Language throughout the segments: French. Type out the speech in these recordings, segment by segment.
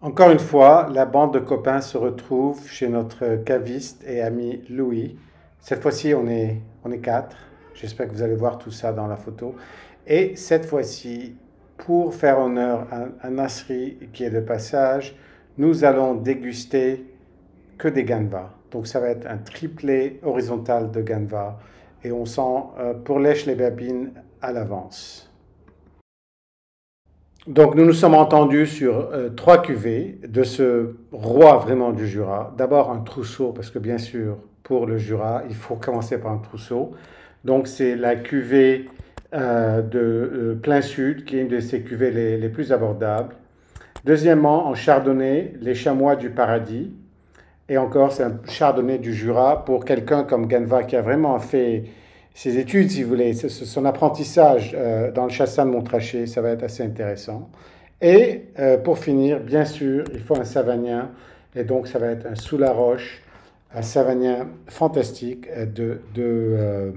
Encore une fois, la bande de copains se retrouve chez notre caviste et ami Louis. Cette fois-ci, on est quatre. J'espère que vous allez voir tout ça dans la photo. Et cette fois-ci, pour faire honneur à Nasri qui est de passage, nous allons déguster que des ganvas. Donc ça va être un triplé horizontal de ganvas. Et on sent pour lèche les babines à l'avance. Donc nous nous sommes entendus sur trois cuvées de ce roi vraiment du Jura. D'abord un trousseau, parce que bien sûr, pour le Jura, il faut commencer par un trousseau. Donc c'est la cuvée de Plein Sud, qui est une de ces cuvées les plus abordables. Deuxièmement, en chardonnay, les chamois du paradis. Et encore, c'est un chardonnay du Jura pour quelqu'un comme Ganva qui a vraiment fait ses études, si vous voulez, son apprentissage dans le chassin de Montrachet, ça va être assez intéressant. Et pour finir, bien sûr, il faut un savagnin, et donc ça va être un sous la roche, un savagnin fantastique de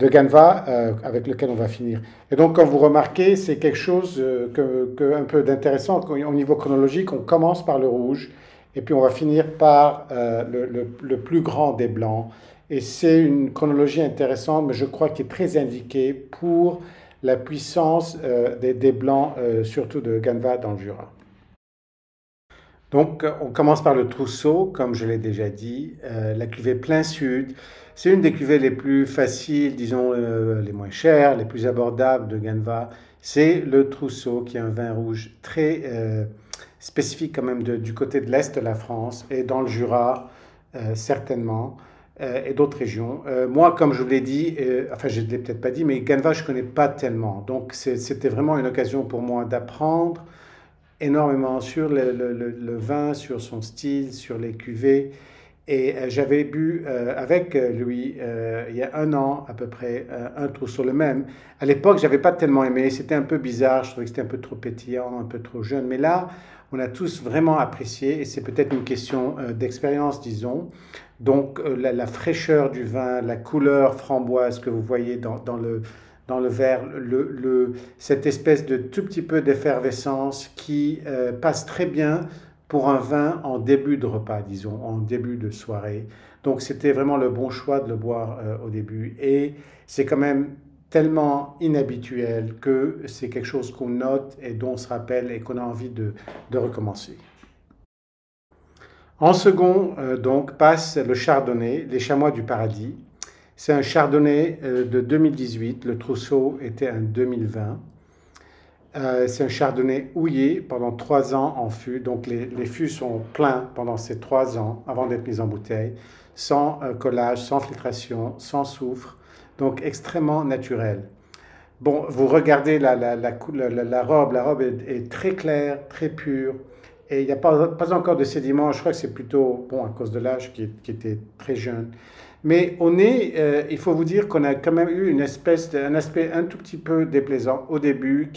Ganva avec lequel on va finir. Et donc, comme vous remarquez, c'est quelque chose un peu d'intéressant au niveau chronologique. On commence par le rouge et puis on va finir par le plus grand des blancs. Et c'est une chronologie intéressante, mais je crois qu'il est très indiqué pour la puissance des blancs, surtout de Ganva dans le Jura. Donc, on commence par le trousseau, comme je l'ai déjà dit, la cuvée Plein Sud. C'est une des cuvées les plus faciles, disons les moins chères, les plus abordables de Ganva. C'est le trousseau, qui est un vin rouge très spécifique quand même du côté de l'Est de la France et dans le Jura, certainement, et d'autres régions. Moi, comme je vous l'ai dit, enfin je ne l'ai peut-être pas dit, mais Ganva, je ne connais pas tellement. Donc, c'était vraiment une occasion pour moi d'apprendre énormément sur le vin, sur son style, sur les cuvées. Et j'avais bu avec lui il y a un an à peu près un trousseau le même. À l'époque, j'avais pas tellement aimé, c'était un peu bizarre, je trouvais que c'était un peu trop pétillant, un peu trop jeune. Mais là, on a tous vraiment apprécié et c'est peut-être une question d'expérience, disons. Donc la fraîcheur du vin, la couleur framboise que vous voyez dans le verre, cette espèce de tout petit peu d'effervescence qui passe très bien pour un vin en début de repas, disons, en début de soirée. Donc c'était vraiment le bon choix de le boire au début. Et c'est quand même tellement inhabituel que c'est quelque chose qu'on note et dont on se rappelle et qu'on a envie de recommencer. En second, donc, passe le chardonnay, les chamois du paradis. C'est un chardonnay de 2018, le trousseau était un 2020. C'est un chardonnay houillé pendant 3 ans en fût, donc les fûts sont pleins pendant ces 3 ans avant d'être mis en bouteille, sans collage, sans filtration, sans soufre, donc extrêmement naturel. Bon, vous regardez la robe est très claire, très pure, et il n'y a pas encore de sédiments, je crois que c'est plutôt, bon, à cause de l'âge qui était très jeune. Mais au nez, il faut vous dire qu'on a quand même eu un aspect un tout petit peu déplaisant au début,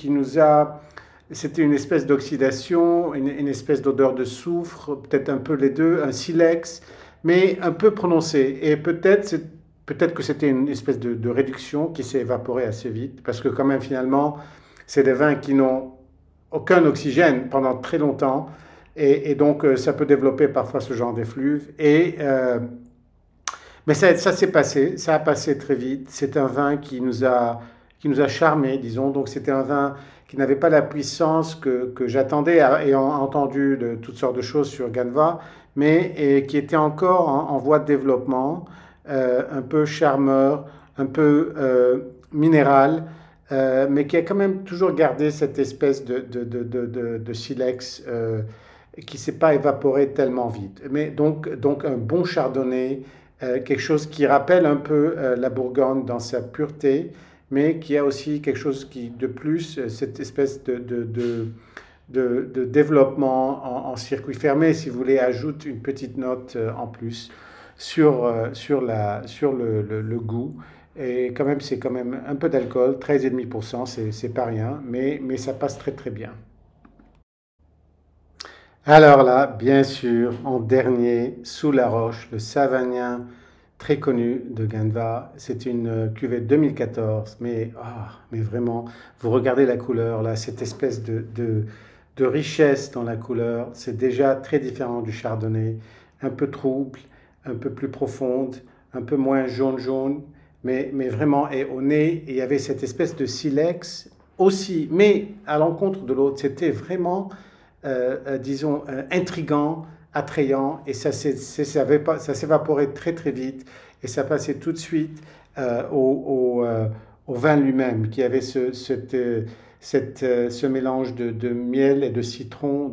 c'était une espèce d'oxydation, une espèce d'odeur de soufre, peut-être un peu les deux, un silex, mais un peu prononcé. Et peut-être que c'était une espèce de réduction qui s'est évaporée assez vite, parce que quand même finalement, c'est des vins qui n'ont aucun oxygène pendant très longtemps, et donc ça peut développer parfois ce genre d'effluve. Mais ça s'est passé, ça a passé très vite. C'est un vin qui nous a charmé, disons. Donc c'était un vin qui n'avait pas la puissance que j'attendais, ayant entendu de toutes sortes de choses sur Ganva, mais qui était encore en voie de développement, un peu charmeur, un peu minéral, mais qui a quand même toujours gardé cette espèce de silex qui ne s'est pas évaporé tellement vite. Mais donc un bon chardonnay, quelque chose qui rappelle un peu la Bourgogne dans sa pureté, mais qui a aussi quelque chose qui, de plus, cette espèce de développement circuit fermé, si vous voulez, ajoute une petite note en plus sur le goût. Et quand même, c'est quand même un peu d'alcool, 13,5%, c'est pas rien, mais ça passe très très bien. Alors là, bien sûr, en dernier, sous la roche, le Savagnin, très connu de Ganva. C'est une cuvée 2014, mais vraiment, vous regardez la couleur, là, cette espèce de richesse dans la couleur. C'est déjà très différent du chardonnay, un peu trouble, un peu plus profonde, un peu moins jaune-jaune, mais vraiment, et au nez, il y avait cette espèce de silex aussi, mais à l'encontre de l'autre, c'était vraiment, disons, intrigant, attrayant, et ça s'évaporait très très vite, et ça passait tout de suite au vin lui-même, qui avait ce mélange de miel et de citron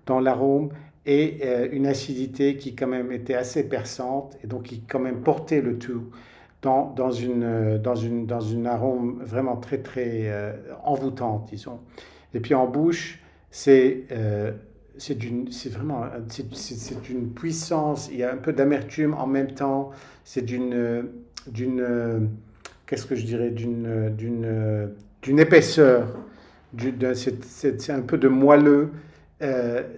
dans l'arôme, et une acidité qui quand même était assez perçante, et donc qui quand même portait le tout dans une arôme vraiment très très envoûtante, disons. Et puis en bouche, c'est vraiment c'est une puissance. Il y a un peu d'amertume en même temps. C'est d'une qu'est-ce que je dirais d'une épaisseur. C'est un peu de moelleux.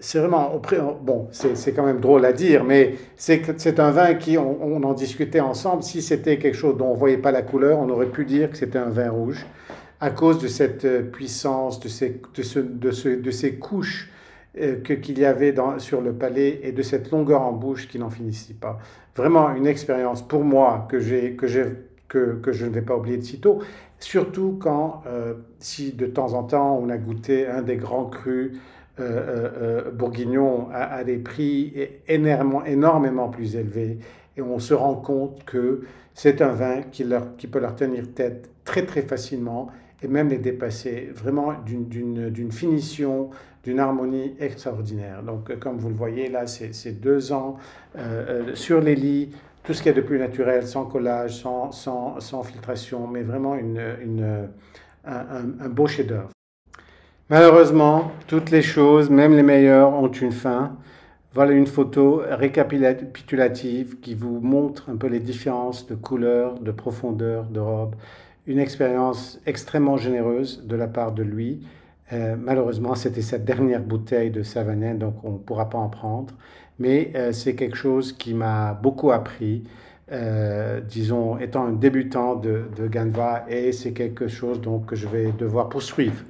C'est vraiment, bon, c'est quand même drôle à dire, mais c'est un vin qui, on en discutait ensemble, si c'était quelque chose dont on ne voyait pas la couleur, on aurait pu dire que c'était un vin rouge, à cause de cette puissance, de ces couches qu'il y avait sur le palais et de cette longueur en bouche qui n'en finissait pas. Vraiment une expérience pour moi que je ne vais pas oublier de sitôt, surtout quand, si de temps en temps on a goûté un des grands crus bourguignons à des prix énormément plus élevés, et on se rend compte que c'est un vin qui peut leur tenir tête très très facilement et même les dépasser, vraiment d'une finition, d'une harmonie extraordinaire. Donc comme vous le voyez là, c'est 2 ans sur les lits, tout ce qu'il y a de plus naturel, sans collage, sans filtration, mais vraiment un beau chef-d'œuvre. Malheureusement, toutes les choses, même les meilleures, ont une fin. Voilà une photo récapitulative qui vous montre un peu les différences de couleur, de profondeur, de robe. Une expérience extrêmement généreuse de la part de lui. Malheureusement, c'était sa dernière bouteille de Savagnin, donc on ne pourra pas en prendre. Mais c'est quelque chose qui m'a beaucoup appris, disons, étant un débutant de Ganva, et c'est quelque chose donc, que je vais devoir poursuivre.